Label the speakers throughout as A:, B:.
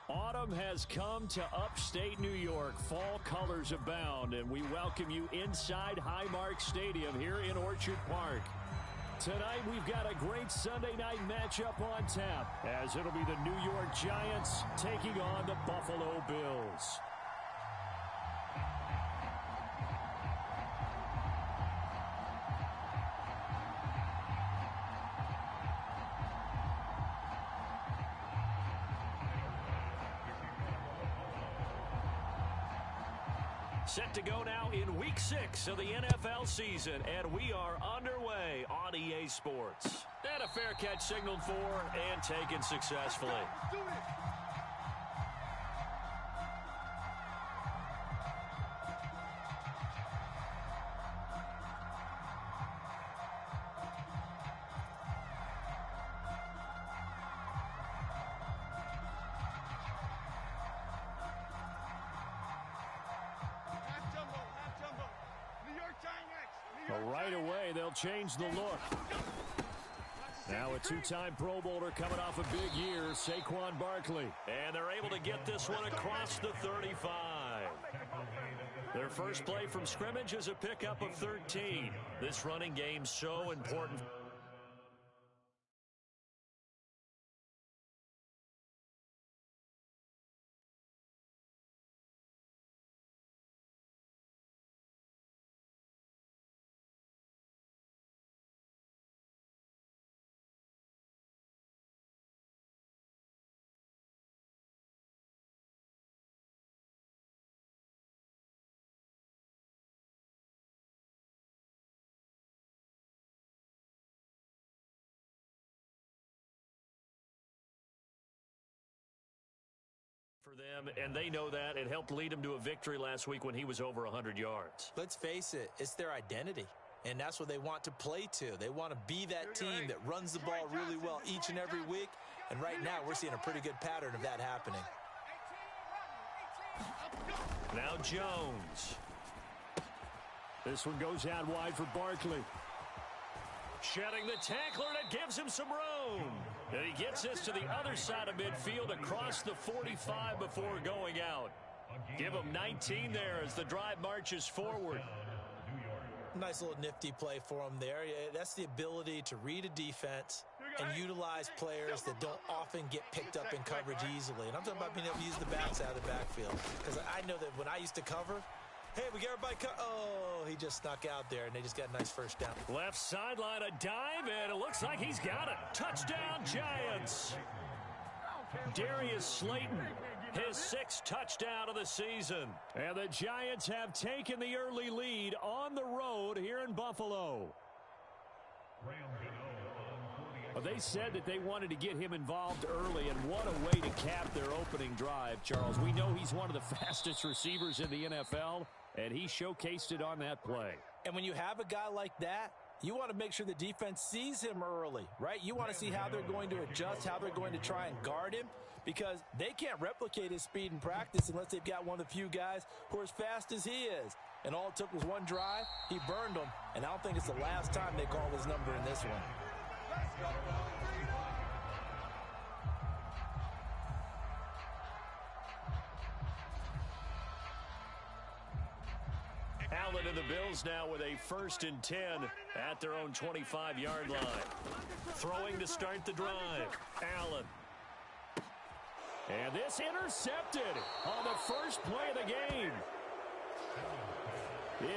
A: Autumn has come to upstate New York. Fall colors abound, and we welcome you inside Highmark Stadium here in Orchard Park. Tonight, we've got a great Sunday night matchup on tap, as it'll be the New York Giants taking on the Buffalo Bills. Set to go now in Week 6 of the NFL season, and we are underway on EA Sports. And a fair catch signaled for and taken successfully. Right away, they'll change the look. Now a two-time Pro Bowler coming off a big year, Saquon Barkley. And they're able to get this one across the 35. Their first play from scrimmage is a pickup of 13. This running game so important. For them, and they know that. It helped lead them to a victory last week when he was over 100 yards.
B: Let's face it, it's their identity, and that's what they want to play to. They want to be that team that runs the ball really well each and every week, and right now we're seeing a pretty good pattern of that happening.
A: Now Jones. This one goes out wide for Barkley. Shedding the tackler, and it gives him some room. And he gets this to the other side of midfield across the 45 before going out. Give him 19 there as the drive marches forward.
B: Nice little nifty play for him there. That's the ability to read a defense and utilize players that don't often get picked up in coverage easily. And I'm talking about being able to use the backs out of the backfield. Because I know that when I used to cover, hey, we got everybody oh, he just snuck out there, and they just got a nice first down.
A: Left sideline, a dive, and it looks like he's got it. Touchdown, Giants. Darius Slayton, his 6th touchdown of the season. And the Giants have taken the early lead on the road here in Buffalo. Well, they said that they wanted to get him involved early, and what a way to cap their opening drive, Charles. We know he's one of the fastest receivers in the NFL, and he showcased it on that play.
B: And when you have a guy like that, you want to make sure the defense sees him early, right? You want to see how they're going to adjust, how they're going to try and guard him, because they can't replicate his speed in practice unless they've got one of the few guys who are as fast as he is. And all it took was one drive. He burned them, and I don't think it's the last time they call his number in this one.
A: Allen and the Bills now with a 1st and 10 at their own 25-yard line. Throwing to start the drive. Allen. And this intercepted on the first play of the game.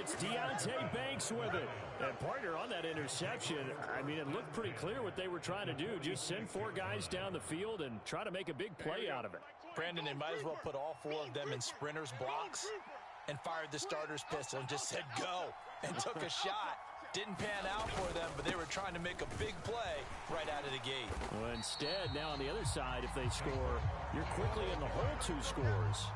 A: It's Deontay Banks with it. And partner on that interception, I mean, it looked pretty clear what they were trying to do. Just send 4 guys down the field and try to make a big play out of it.
B: Brandon, they might as well put all 4 of them in sprinters blocks and fired the starter's pistol and just said go and took a shot. Didn't pan out for them, but they were trying to make a big play right out of the gate.
A: Well, instead, now on the other side, if they score, you're quickly in the hole 2 scores.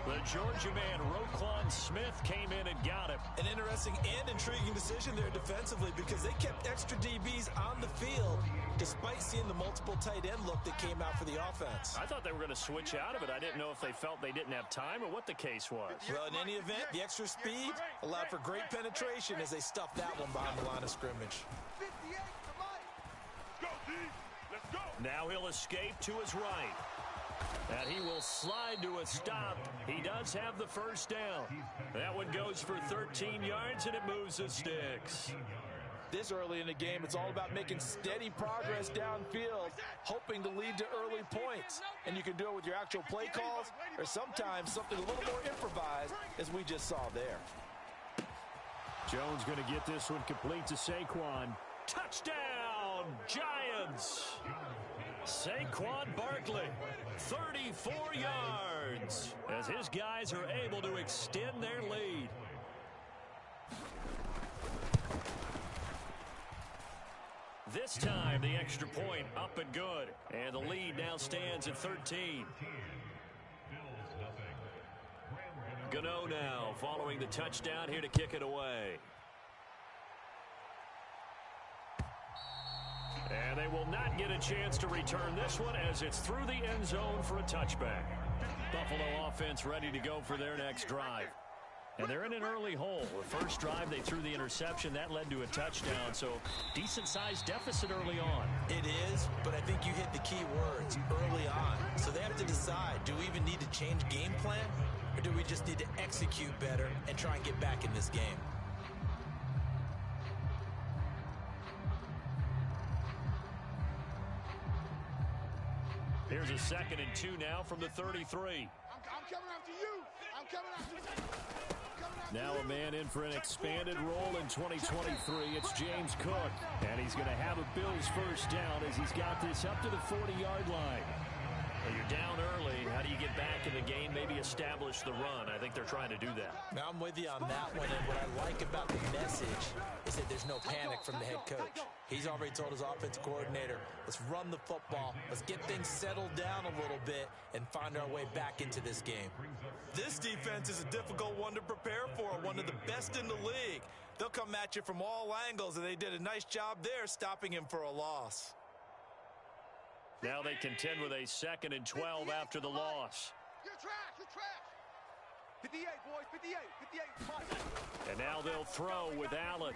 A: The Georgia man, Roquan Smith, came in and got him.
B: An interesting and intriguing decision there defensively because they kept extra DBs on the field despite seeing the multiple tight end look that came out for the offense.
A: I thought they were going to switch out of it. I didn't know if they felt they didn't have time or what the case was.
B: Well, in any event, the extra speed allowed for great penetration as they stuffed that one behind the line of scrimmage.
A: Now he'll escape to his right. And he will slide to a stop. He does have the first down. That one goes for 13 yards, and it moves the sticks.
B: This early in the game, it's all about making steady progress downfield, hoping to lead to early points. And you can do it with your actual play calls or sometimes something a little more improvised, as we just saw there.
A: Jones going to get this one complete to Saquon. Touchdown, Giants! Saquon Barkley, 34 yards, as his guys are able to extend their lead. This time, the extra point up and good. And the lead now stands at 13. Gano now following the touchdown here to kick it away. And they will not get a chance to return this one as it's through the end zone for a touchback. Buffalo offense ready to go for their next drive. And they're in an early hole. The first drive, they threw the interception. That led to a touchdown, so decent-sized deficit early on.
B: It is, but I think you hit the key words, early on. So they have to decide, do we even need to change game plan, or do we just need to execute better and try and get back in this game?
A: Here's a 2nd and 2 now from the 33.
C: I'm coming after you. I'm coming after you.
A: Now a man in for an expanded role in 2023. It's James Cook. And he's going to have a Bills first down as he's got this up to the 40-yard line. Well, you're down early. How do you get back in the game? Maybe establish the run. I think they're trying to do that.
B: Now, I'm with you on that one, and what I like about the message is that there's no panic from the head coach. He's already told his offensive coordinator, let's run the football, let's get things settled down a little bit, and find our way back into this game. This defense is a difficult one to prepare for, one of the best in the league. They'll come at you from all angles, and they did a nice job there stopping him for a loss.
A: Now they contend with a 2nd and 12 after the loss.
C: You're trash. You're trash. 58, boys. 58.
A: And now they'll throw with Allen.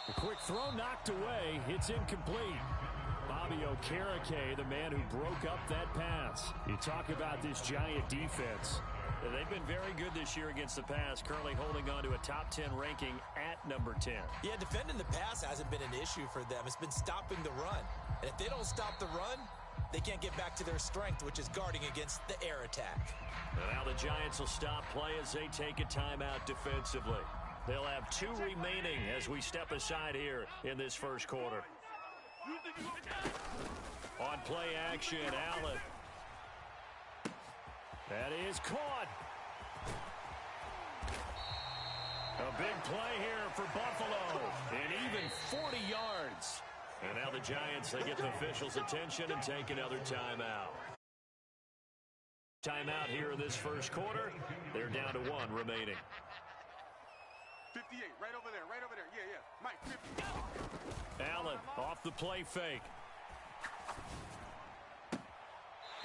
A: A quick throw knocked away. It's incomplete. Bobby Okereke, the man who broke up that pass. You talk about this Giant defense. They've been very good this year against the pass, currently holding on to a top 10 ranking at number 10.
B: Yeah, defending the pass hasn't been an issue for them. It's been stopping the run. And if they don't stop the run, they can't get back to their strength, which is guarding against the air attack.
A: And now the Giants will stop play as they take a timeout defensively. They'll have 2 remaining as we step aside here in this first quarter. On play action, Allen. That is caught. A big play here for Buffalo. And even 40 yards. And now the Giants, they get the officials' attention and take another timeout. Timeout here in this first quarter. They're down to 1 remaining.
C: 58, right over there. Yeah. Mike, 50.
A: Allen off the play fake.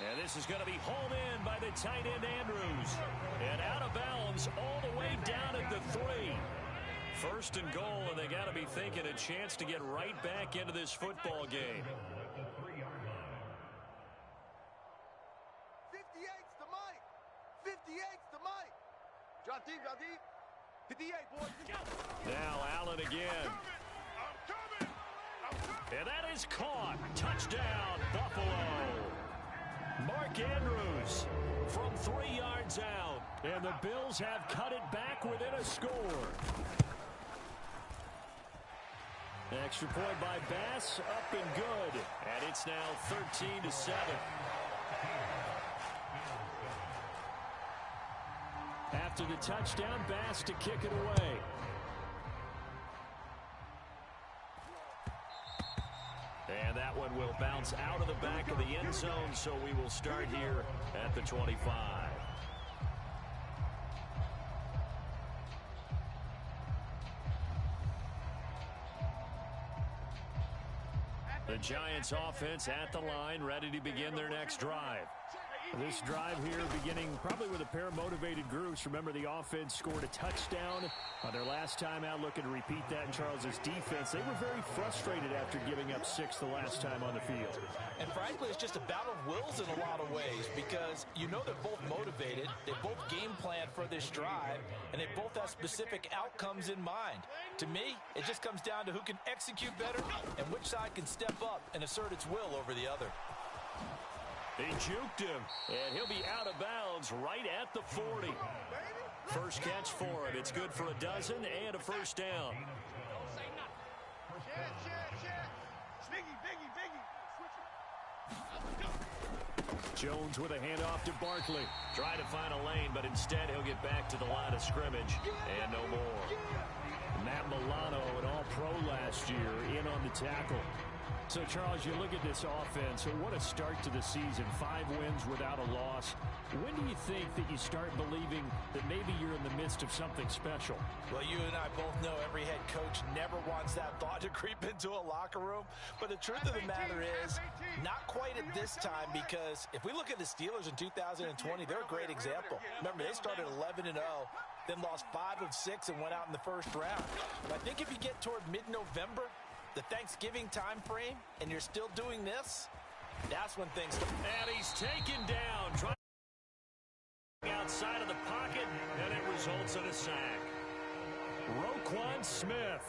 A: And this is going to be hauled in by the tight end Andrews. And out of bounds all the way down at the 3. First and goal, and they got to be thinking a chance to get right back into this football game.
C: 58's the Mike. 58's the Mike. Drop deep. 58, boys.
A: Now Allen again.
C: I'm coming.
A: And that is caught. Touchdown, Buffalo. Mark Andrews from 3 yards out. And the Bills have cut it back within a score. Extra point by Bass, up and good. And it's now 13-7. After the touchdown, Bass to kick it away. And that one will bounce out of the back of the end zone, so we will start here at the 25. The Giants offense at the line, ready to begin their next drive. This drive here beginning probably with a pair of motivated groups. Remember, the offense scored a touchdown on their last time out, looking to repeat that in Charles's defense. They were very frustrated after giving up 6 the last time on the field.
B: And frankly, it's just a battle of wills in a lot of ways because you know they're both motivated, they both game plan for this drive, and they both have specific outcomes in mind. To me, it just comes down to who can execute better and which side can step up and assert its will over the other.
A: He juked him, and he'll be out of bounds right at the 40. First catch for him. It's good for a dozen and a first down. Jones with a handoff to Barkley. Trying to find a lane, but instead he'll get back to the line of scrimmage. And no more. Matt Milano, an all-pro last year, in on the tackle. So, Charles, you look at this offense, what a start to the season. 5 wins without a loss. When do you think that you start believing that maybe you're in the midst of something special?
B: Well, you and I both know every head coach never wants that thought to creep into a locker room. But the truth of the matter is, not quite at this time, because if we look at the Steelers in 2020, they're a great example. Remember, they started 11-0, then lost 5 of 6 and went out in the first round. But I think if you get toward mid-November, the Thanksgiving time frame, and you're still doing this, that's when things start.
A: And he's taken down, trying outside of the pocket, and it results in a sack. Roquan Smith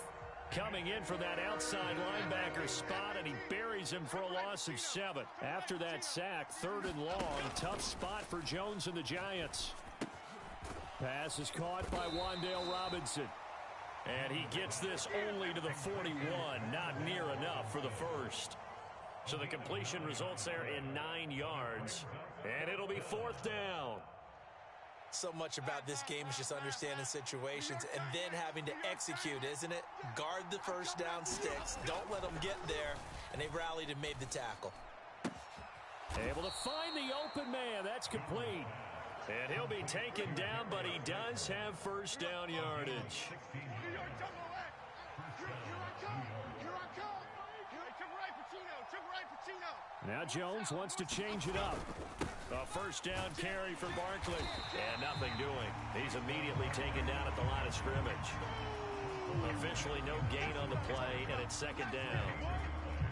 A: coming in for that outside linebacker spot, and he buries him for a loss of 7. After that sack, 3rd and long, tough spot for Jones and the Giants. Pass is caught by Wan'Dale Robinson. And he gets this only to the 41, not near enough for the first. So the completion results there in 9 yards, and it'll be 4th down.
B: So much about this game is just understanding situations and then having to execute, isn't it? Guard the first down sticks, don't let them get there, and they rallied and made the tackle.
A: Able to find the open man. That's complete. And he'll be taken down, but he does have first down yardage. Now Jones wants to change it up. A first down carry for Barkley. And nothing doing. He's immediately taken down at the line of scrimmage. Officially no gain on the play, and it's 2nd down.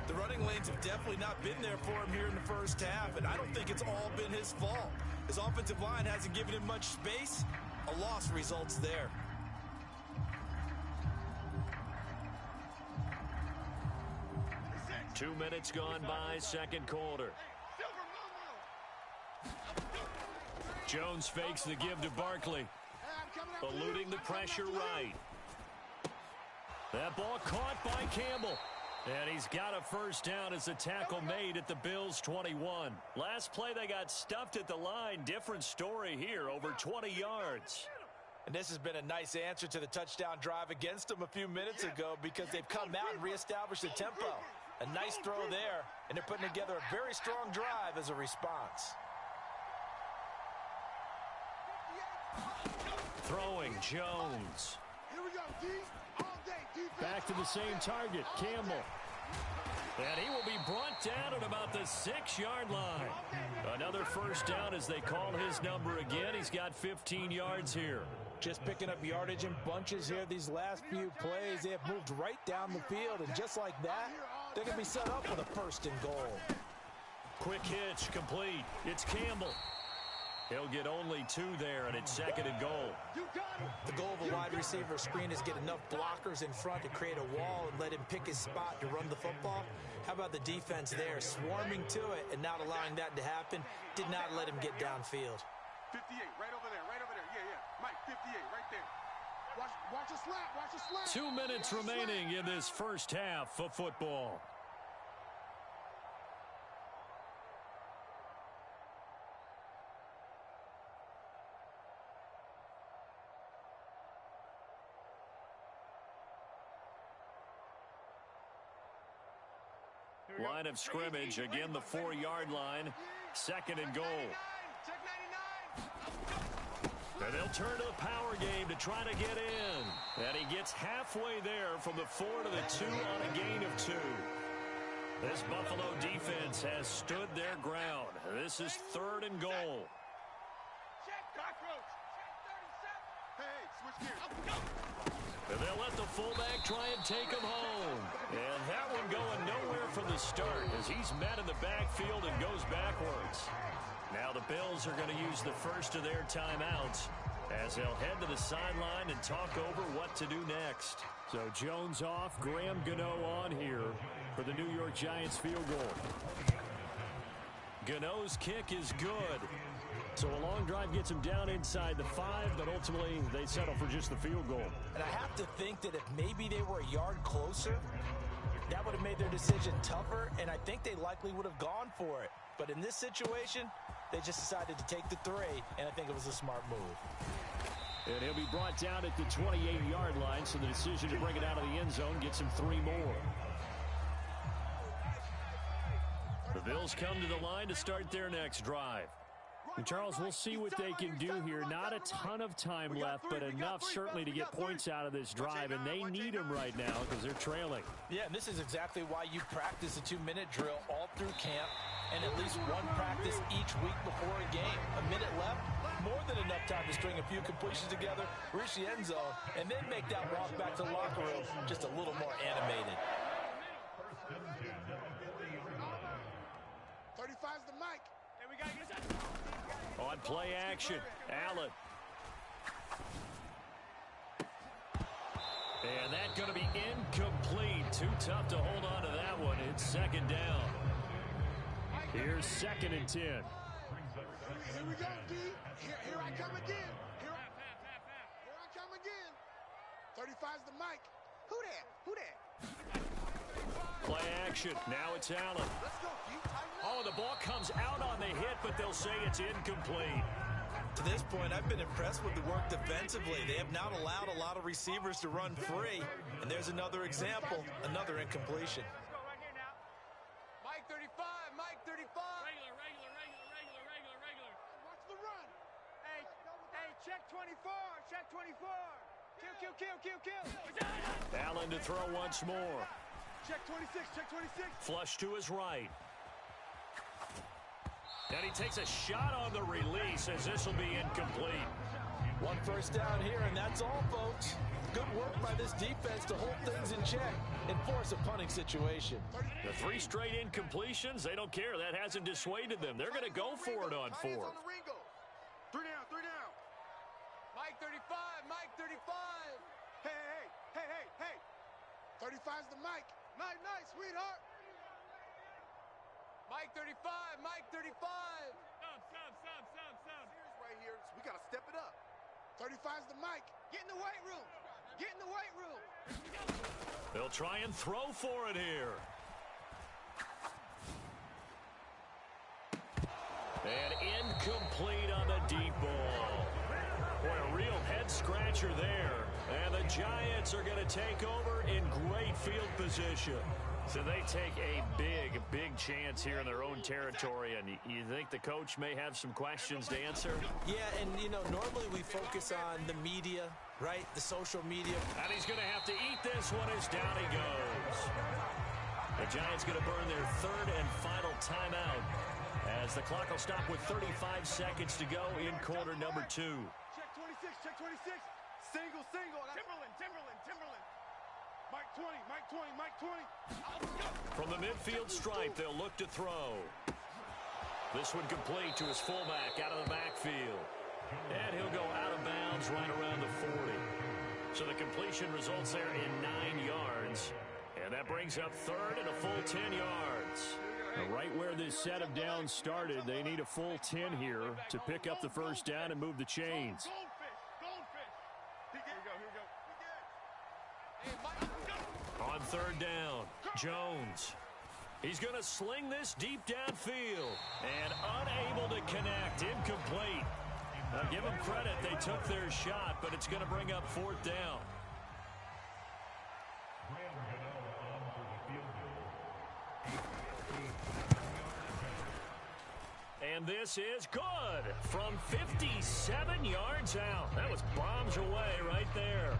B: The running lanes have definitely not been there for him here in the first half, and I don't think it's all been his fault. His offensive line hasn't given him much space. A loss results there.
A: Two minutes gone by, 2nd quarter. Jones fakes the give to Barkley. Eluding the pressure right. That ball caught by Campbell. And he's got a first down as a tackle made at the Bills' 21. Last play, they got stuffed at the line. Different story here, over 20 yards.
B: And this has been a nice answer to the touchdown drive against them a few minutes ago because they've come out and reestablished the tempo. A nice throw there, and they're putting together a very strong drive as a response.
A: Throwing Jones.
C: Here we go, D. All day, defense.
A: Back to the same target, Campbell. And he will be brought down at about the 6-yard line. Another first down as they call his number again. He's got 15 yards here.
B: Just picking up yardage in bunches here these last few plays. They have moved right down the field, and just like that, they're going to be set up with a 1st and goal.
A: Quick hitch, complete. It's Campbell. He'll get only 2 there, and it's 2nd and goal.
B: The goal of a wide receiver screen is get enough blockers in front to create a wall and let him pick his spot to run the football. How about the defense there, swarming to it and not allowing that to happen? Did not let him get downfield.
C: 58, right over there, right over there. Yeah, yeah. Mike, 58, right there. Watch a slap, watch a slap.
A: 2 minutes remaining in this first half of football. Line of scrimmage, again the 4-yard line, 2nd and goal. And they'll turn to the power game to try to get in. And he gets halfway there from the 4 to the 2 on a gain of 2. This Buffalo defense has stood their ground. This is 3rd and goal.
C: Check, cockroach. Check 37. Hey, switch gears.
A: And they'll let the fullback try and take him home. And that one going nowhere from the start as he's met in the backfield and goes backwards. Now the Bills are going to use the first of their timeouts as they'll head to the sideline and talk over what to do next. So Jones off, Graham Gano on here for the New York Giants field goal. Gano's kick is good. So a long drive gets him down inside the 5, but ultimately they settle for just the field goal.
B: And I have to think that if maybe they were a yard closer, that would have made their decision tougher, and I think they likely would have gone for it. But in this situation, they just decided to take the 3, and I think it was a smart move.
A: And he'll be brought down at the 28-yard line, so the decision to bring it out of the end zone gets him 3 more. The Bills come to the line to start their next drive.
B: And Charles, we'll see what they can do here. Not a ton of time left, but enough certainly to get points out of this drive, and they need them right now because they're trailing. Yeah, and this is exactly why you practice a 2-minute drill all through camp and at least one practice each week before a game. A minute left, more than enough time to string a few completions together, reach the end zone, and then make that walk back to the locker room just a little more animated.
C: 35's the mic. And we got to get that.
A: On play action, Allen. And that's going to be incomplete. Too tough to hold on to that one. It's 2nd down. Here's 2nd and 10.
C: Here we go, D. Here I come again. Here I come again. 35's the mic. Who that? Who that?
A: Play action. Now it's Allen.
C: Let's go, D.
A: Oh, the ball comes out on the hit, but they'll say it's incomplete.
B: To this point, I've been impressed with the work defensively. They have not allowed a lot of receivers to run free. And there's another example, another incompletion.
C: Let's go right here now. Mike 35, Mike 35. Regular. Watch the run. Hey, check 24, check 24. Kill.
A: Allen to throw once more.
C: Check 26.
A: Flush to his right. And he takes a shot on the release as this will be incomplete.
B: 1 first down here, and that's all, folks. Good work by this defense to hold things in check and force a punting situation.
A: The 3 straight incompletions, they don't care. That hasn't dissuaded them. They're going to go for it on 4th.
C: 3 down. Mike 35, Mike 35. Hey. 35's the mic. Nice, sweetheart. Mike 35, Mike 35. Stop. Here's right here. So we got to step it up. 35's the mic. Get in the weight room.
A: They'll try and throw for it here. And incomplete on the deep ball. Boy, a real head-scratcher there. And the Giants are going to take over in great field position. So they take a big chance here in their own territory. And you think the coach may have some questions to answer?
B: Yeah, and, normally we focus on the media, right? The social media.
A: And he's going to have to eat this one as down he goes. The Giants going to burn their 3rd and final timeout as the clock will stop with 35 seconds to go in quarter number 2.
C: Check 26. Single. Timberland. Mike 20.
A: From the midfield stripe, they'll look to throw. This one complete to his fullback out of the backfield. And he'll go out of bounds right around the 40. So the completion results there in 9 yards. And that brings up 3rd and a full 10 yards. Right where this set of downs started, they need a full 10 here to pick up the first down and move the chains. On 3rd down, Jones. He's going to sling this deep downfield and unable to connect, incomplete. Now give them credit, they took their shot, but it's going to bring up 4th down. And this is good from 57 yards out. That was bombs away right there.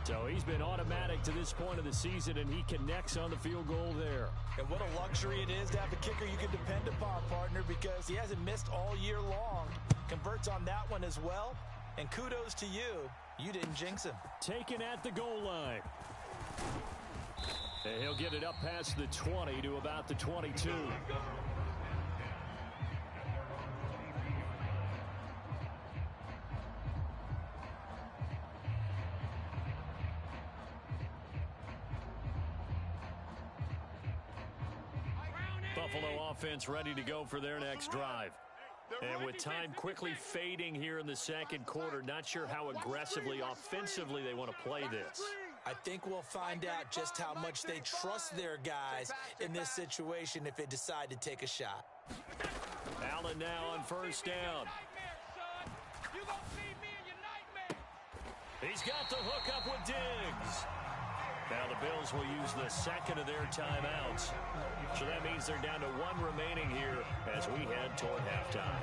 A: So he's been automatic to this point of the season, and he connects on the field goal there.
B: And what a luxury it is to have a kicker you can depend upon, partner, because he hasn't missed all year long. Converts on that one as well. And kudos to you. You didn't jinx him.
A: Taken at the goal line. And he'll get it up past the 20 to about the 22. Buffalo offense ready to go for their next drive. And with time quickly fading here in the second quarter, not sure how aggressively, offensively they want to play this.
B: I think we'll find out just how much they trust their guys in this situation if they decide to take a shot.
A: Allen now on first down. He's got the hook up with Diggs. Now the Bills will use the second of their timeouts. So that means they're down to one remaining here as we head toward halftime.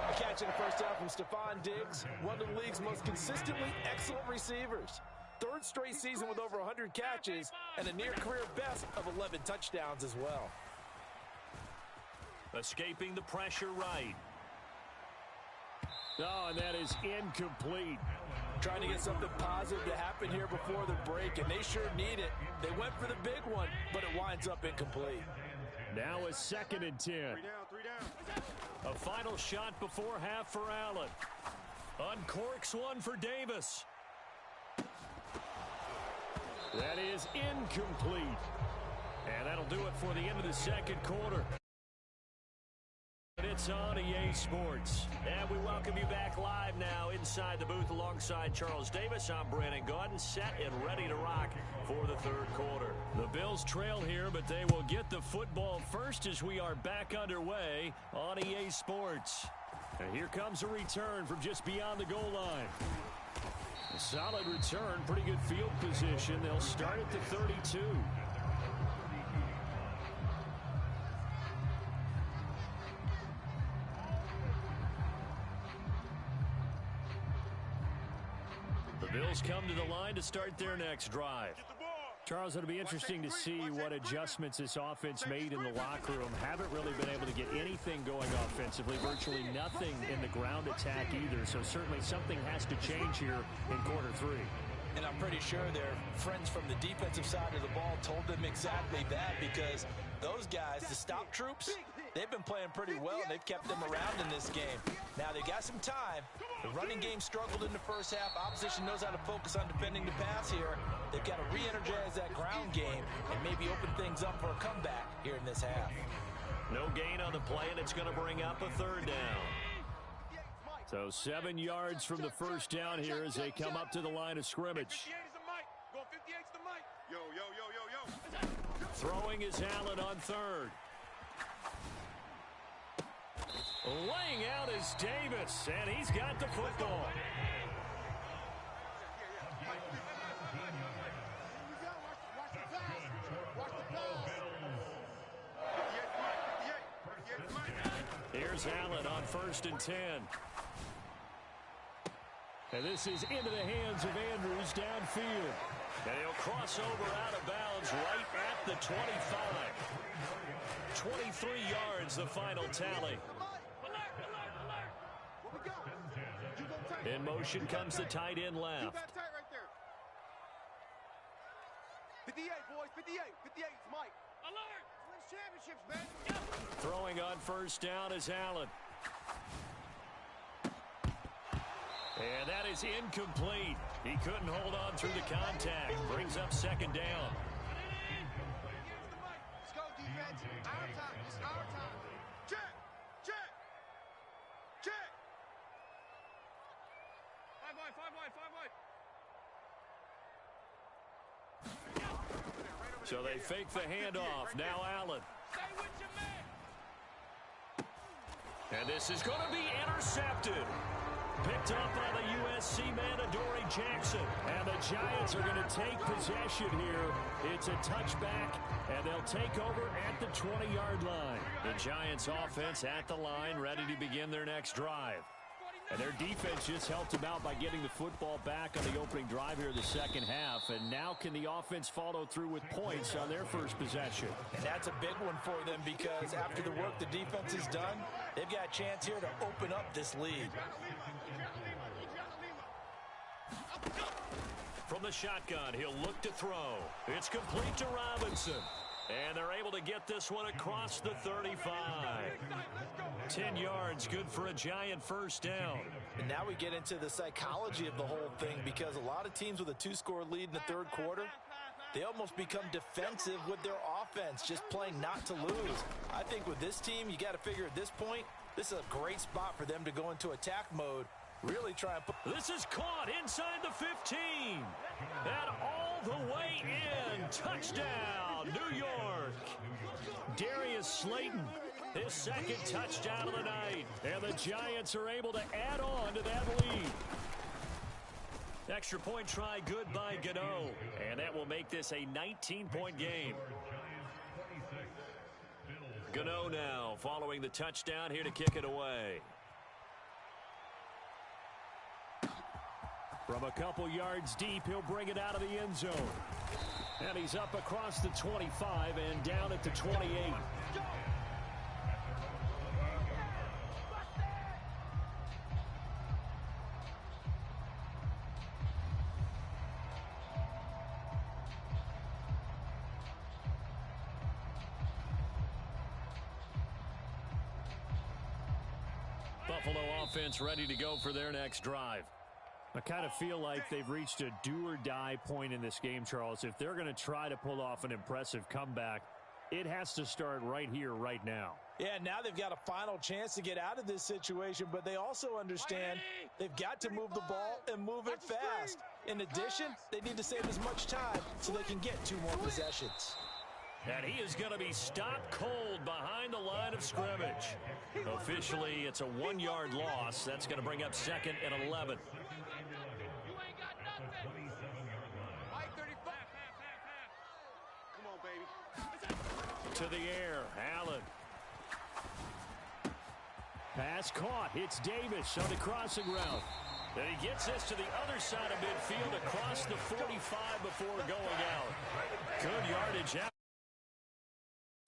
B: A catch in the first down from Stephon Diggs, one of the league's most consistently excellent receivers. Third straight season with over 100 catches and a near-career best of 11 touchdowns as well.
A: Escaping the pressure right. Oh, and that is incomplete.
B: Trying to get something positive to happen here before the break, and they sure need it. They went for the big one, but it winds up incomplete.
A: Now a 2nd and 10.
C: 3 down, 3 down.
A: A final shot before half for Allen. Uncorks one for Davis. That is incomplete. And that'll do it for the end of the second quarter. It's on EA Sports. And we welcome you back live now inside the booth alongside Charles Davis. I'm Brandon Gaudin, set and ready to rock for the third quarter. The Bills trail here, but they will get the football first as we are back underway on EA Sports. And here comes a return from just beyond the goal line. A solid return, pretty good field position. They'll start at the 32. Bills come to the line to start their next drive. Charles, it'll be interesting to see what adjustments this offense made in the locker room. Haven't really been able to get anything going offensively, virtually nothing in the ground attack either. So certainly something has to change here in quarter 3.
B: And I'm pretty sure their friends from the defensive side of the ball told them exactly that, because those guys, the stop troops, they've been playing pretty well, and they've kept them around in this game. Now, they got some time. The running game struggled in the first half. Opposition knows how to focus on defending the pass here. They've got to re-energize that ground game and maybe open things up for a comeback here in this half.
A: No gain on the play, and it's going to bring up a 3rd down. So 7 yards from the first down here as they come up to the line of scrimmage. Throwing is Allen on 3rd. Laying out is Davis, and he's got the football. Here's Allen on 1st and 10. And this is into the hands of Andrews downfield. And he'll cross over out of bounds right at the 25. 23 yards, the final tally. In motion comes the tight end left.
C: 58, boys, 58. 58, it's Mike. Alert! Wins championships, man.
A: Throwing on first down is Allen. And that is incomplete. He couldn't hold on through the contact. Brings up 2nd down.
C: Let's go, defense. Our time. It's our time. Check. Check. Check. 5 wide, 5 wide, 5 wide.
A: So they fake the handoff. Now Allen.
C: Stay with your man.
A: And this is going to be intercepted. Picked up by the USC man, Adoree Jackson. And the Giants are going to take possession here. It's a touchback, and they'll take over at the 20-yard line. The Giants offense at the line, ready to begin their next drive. And their defense just helped them out by getting the football back on the opening drive here in the second half. And now can the offense follow through with points on their first possession?
B: And that's a big one for them because after the work the defense has done, they've got a chance here to open up this lead.
A: From the shotgun, he'll look to throw. It's complete to Robinson. And they're able to get this one across the 35. 10 yards, good for a Giant first down.
B: And now we get into the psychology of the whole thing because a lot of teams with a 2-score lead in the third quarter, they almost become defensive with their offense, just playing not to lose. I think with this team, you got to figure at this point, this is a great spot for them to go into attack mode. Really try and put...
A: This is caught inside the 15. And all the way in. Touchdown, New York. Darius Slayton, his second touchdown of the night. And the Giants are able to add on to that lead. Extra point try good by Gano. And that will make this a 19-point game. Gano now following the touchdown here to kick it away. From a couple yards deep, he'll bring it out of the end zone. And he's up across the 25 and down at the 28. Buffalo offense ready to go for their next drive. I kind of feel like they've reached a do-or-die point in this game, Charles. If they're going to try to pull off an impressive comeback, it has to start right here, right now.
B: Yeah, now they've got a final chance to get out of this situation, but they also understand they've got to move the ball and move it fast. In addition, they need to save as much time so they can get 2 more possessions.
A: And he is going to be stopped cold behind the line of scrimmage. Officially, it's a 1-yard loss. That's going to bring up second and 11. To the air, Allen. Pass caught. It's Davis on the crossing route. And he gets this to the other side of midfield across the 45 before going out. Good yardage out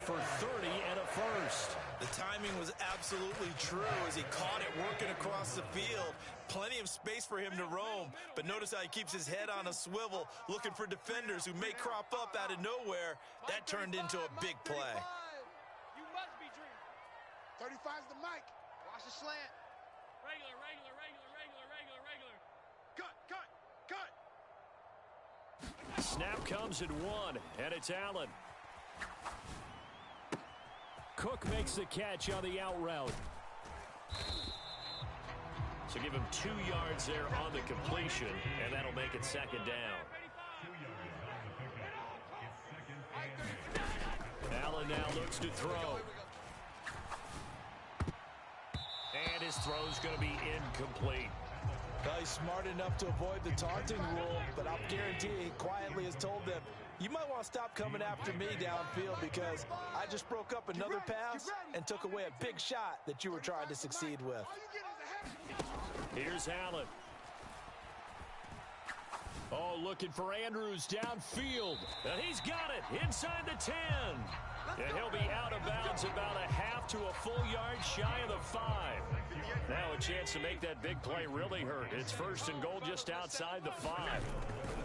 A: for 30 and a first.
B: The timing was absolutely true as he caught it working across the field. Plenty of space for him to roam, but notice how he keeps his head on a swivel, looking for defenders who may crop up out of nowhere. That turned into a big play.
C: You must be dreaming. 35's the mic. Watch the slant. Regular. Cut.
A: Snap comes at 1, and it's Allen. Cook makes the catch on the out route. So give him 2 yards there on the completion, and that'll make it second down. Allen now looks to throw. And his throw's going to be incomplete.
B: Well, he's smart enough to avoid the taunting rule, but I'll guarantee he quietly has told them, you might want to stop coming after me downfield because I just broke up another pass and took away a big shot that you were trying to succeed with.
A: Here's Allen. Oh, looking for Andrews downfield. And he's got it inside the 10. And he'll be out of bounds about a half to a full yard shy of the 5. Now a chance to make that big play really hurt. It's first and goal just outside the 5.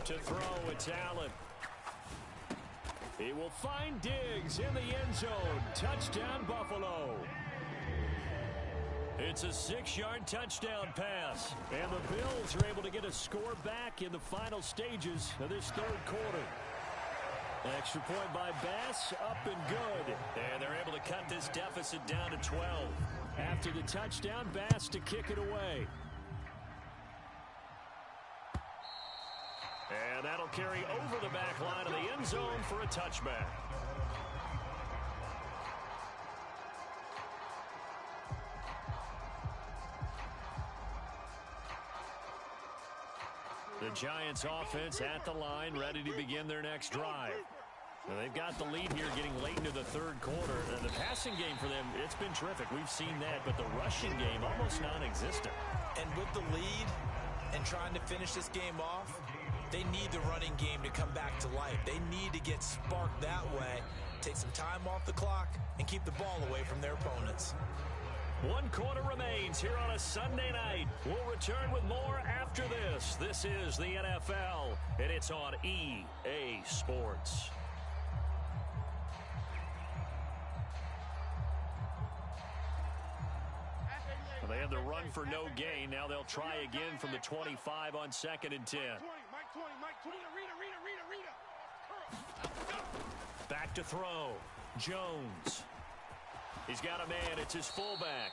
A: To throw, it's Allen. He will find Diggs in the end zone. Touchdown, Buffalo. It's a 6-yard touchdown pass. And the Bills are able to get a score back in the final stages of this third quarter. Extra point by Bass, up and good. And they're able to cut this deficit down to 12. After the touchdown, Bass to kick it away. And that'll carry over the back line of the end zone for a touchback. The Giants offense at the line, ready to begin their next drive. Now they've got the lead here getting late into the third quarter. And the passing game for them, it's been terrific. We've seen that, but the rushing game almost non-existent.
B: And with the lead and trying to finish this game off, they need the running game to come back to life. They need to get sparked that way, take some time off the clock, and keep the ball away from their opponents.
A: 1 quarter remains here on a Sunday night. We'll return with more after this. This is the NFL, and it's on EA Sports. They had the run for no gain. Now they'll try again from the 25 on 2nd and 10. Back to throw. Jones. He's got a man. It's his fullback.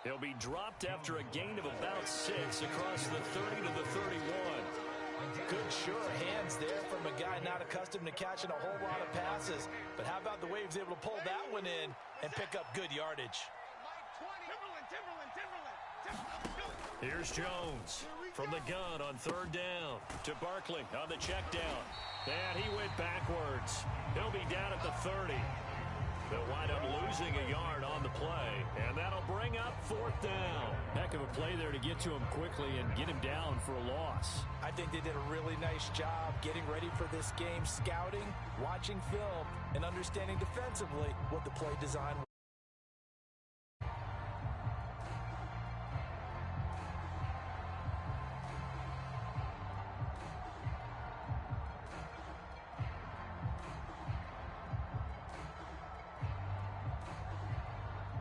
A: He'll be dropped after a gain of about 6 across the 30 to the 31.
B: Good, sure hands there from a guy not accustomed to catching a whole lot of passes. But how about the way he was able to pull that one in and pick up good yardage?
A: Here's Jones from the gun on 3rd down to Barkley on the check down. And he went backwards. He'll be down at the 30. They'll wind up losing a yard on the play, and that'll bring up 4th down.
D: Heck of a play there to get to him quickly and get him down for a loss.
B: I think they did a really nice job getting ready for this game, scouting, watching film, and understanding defensively what the play design was.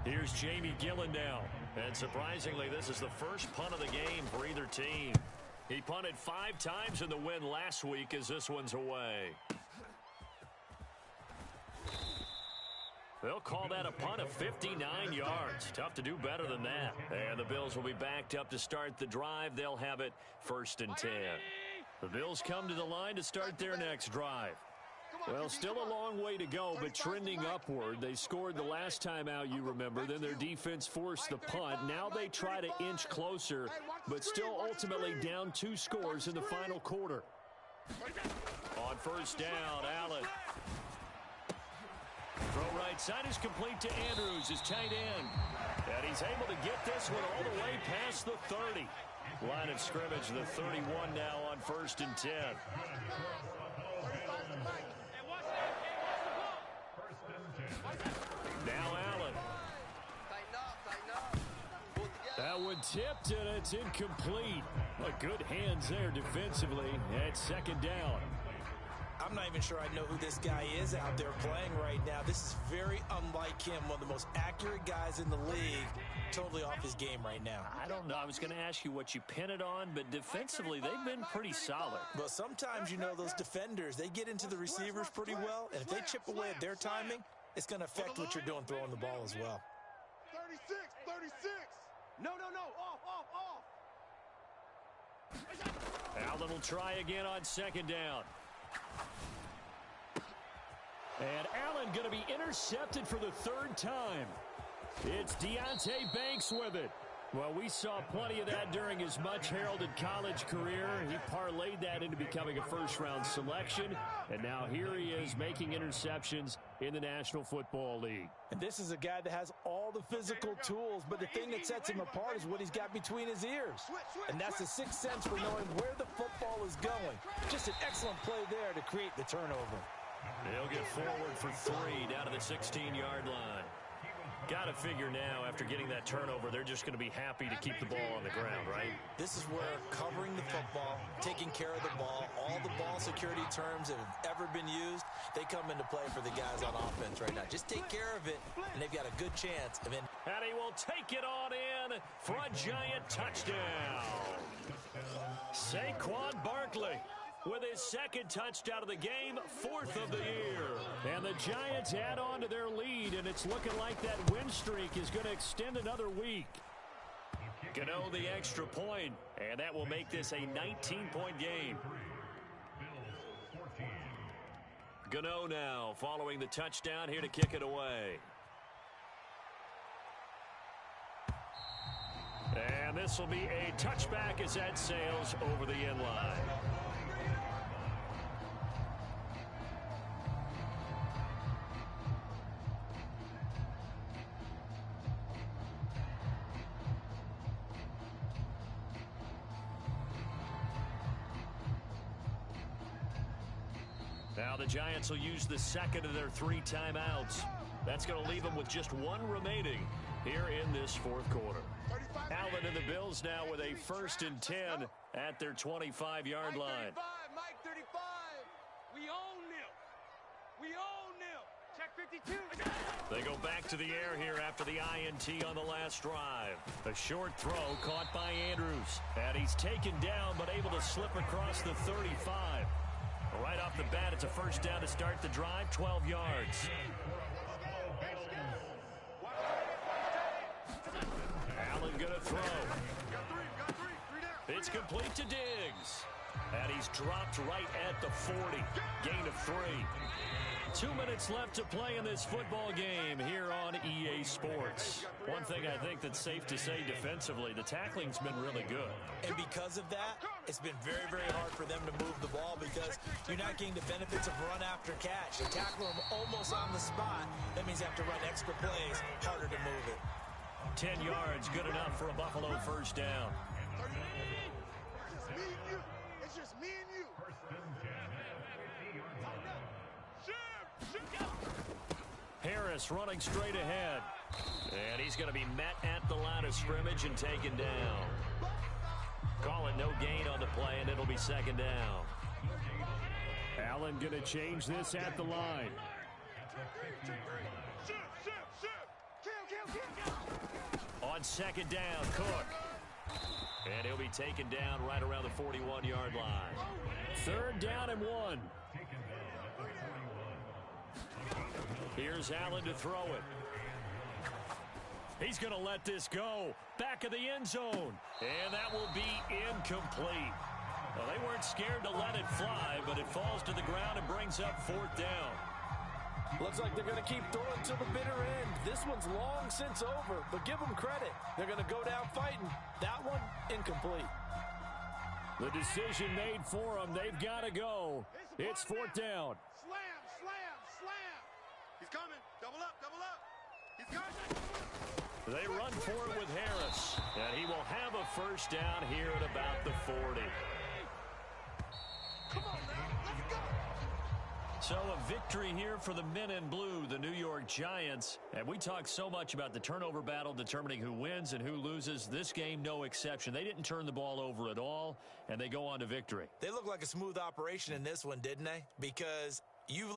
A: Here's Jamie Gillen now. And surprisingly, this is the first punt of the game for either team. He punted 5 times in the win last week as this one's away. They'll call that a punt of 59 yards. Tough to do better than that. And the Bills will be backed up to start the drive. They'll have it 1st and 10. The Bills come to the line to start their next drive. Well, still a long way to go, but trending upward. They scored the last time out, you remember. Then their defense forced the punt. Now they try to inch closer, but still ultimately down 2 scores in the final quarter. On 1st down, Allen. Throw right side is complete to Andrews, his tight end. And he's able to get this one all the way past the 30. Line of scrimmage, the 31 now on 1st and 10. Now Allen. That one tipped, and it's incomplete. Good hands there defensively at 2nd down.
B: I'm not even sure I know who this guy is out there playing right now. This is very unlike him, one of the most accurate guys in the league. Totally off his game right now.
A: I don't know. I was going to ask you what you pin it on, but defensively, they've been pretty solid.
B: Well, sometimes, you know, those defenders, they get into the receivers pretty well, and if they chip away at their timing, it's going to affect what you're doing throwing the ball as well.
C: 36. No, off.
A: Allen will try again on 2nd down. And Allen going to be intercepted for the 3rd time. It's Deonte Banks with it. Well, we saw plenty of that during his much-heralded college career. He parlayed that into becoming a first-round selection, and now here he is making interceptions in the National Football League.
B: And this is a guy that has all the physical tools, but the thing that sets him apart is what he's got between his ears. And that's the 6th sense for knowing where the football is going. Just an excellent play there to create the turnover.
A: They'll get forward for 3 down to the 16-yard line. Got to figure now, after getting that turnover, they're just going to be happy to keep the ball on the ground, right?
B: This is where covering the football, taking care of the ball, all the ball security terms that have ever been used, they come into play for the guys on offense right now. Just take care of it, and they've got a good chance of it.
A: And he will take it on in for a giant touchdown. Saquon Barkley with his 2nd touchdown of the game, 4th of the year. And the Giants add on to their lead, and it's looking like that win streak is going to extend another week. Gano the extra point, and that will make this a 19-point game. Gano now following the touchdown here to kick it away. And this will be a touchback as that sails over the end line. Now the Giants will use the second of their 3 timeouts. That's going to leave them with just 1 remaining here in this fourth quarter. Allen and the Bills now with a 1st and 10 at their 25-yard line.
C: Mike 35. We own them. We own them. Check 52.
A: They go back to the air here after the INT on the last drive. A short throw caught by Andrews. And he's taken down but able to slip across the 35. Right off the bat, it's a first down to start the drive, 12 yards. Allen going to throw. It's complete to Diggs. And he's dropped right at the 40. Gain of 3. 2 minutes left to play in this football game here on EA Sports. One thing I think that's safe to say defensively, the tackling's been really good.
B: And because of that, it's been very, very hard for them to move the ball because you're not getting the benefits of run after catch. You tackle them almost on the spot. That means you have to run extra plays, harder to move it.
A: 10 yards, good enough for a Buffalo first down.
C: It's just me and you.
A: Harris running straight ahead. And he's going to be met at the line of scrimmage and taken down. Call it no gain on the play, and it'll be second down.
D: Allen going to change this at the line.
A: On second down, Cook. And he'll be taken down right around the 41-yard line.
D: 3rd down and 1.
A: Here's Allen to throw it. He's going to let this go. Back of the end zone. And that will be incomplete. Well, they weren't scared to let it fly, but it falls to the ground and brings up 4th down.
B: Looks like they're going to keep throwing to the bitter end. This one's long since over, but give them credit. They're going to go down fighting. That one, incomplete.
D: The decision made for them. They've got to go. It's 4th down.
C: Slam, slam, slam. He's coming. Double up, double up. He's coming.
A: They run for it with Harris, and he will have a first down here at about the 40.
C: Come on now, let's go.
A: So a victory here for the men in blue, the New York Giants. And we talk so much about the turnover battle determining who wins and who loses. This game, no exception. They didn't turn the ball over at all, and they go on to victory.
B: They look like a smooth operation in this one, didn't they? Because you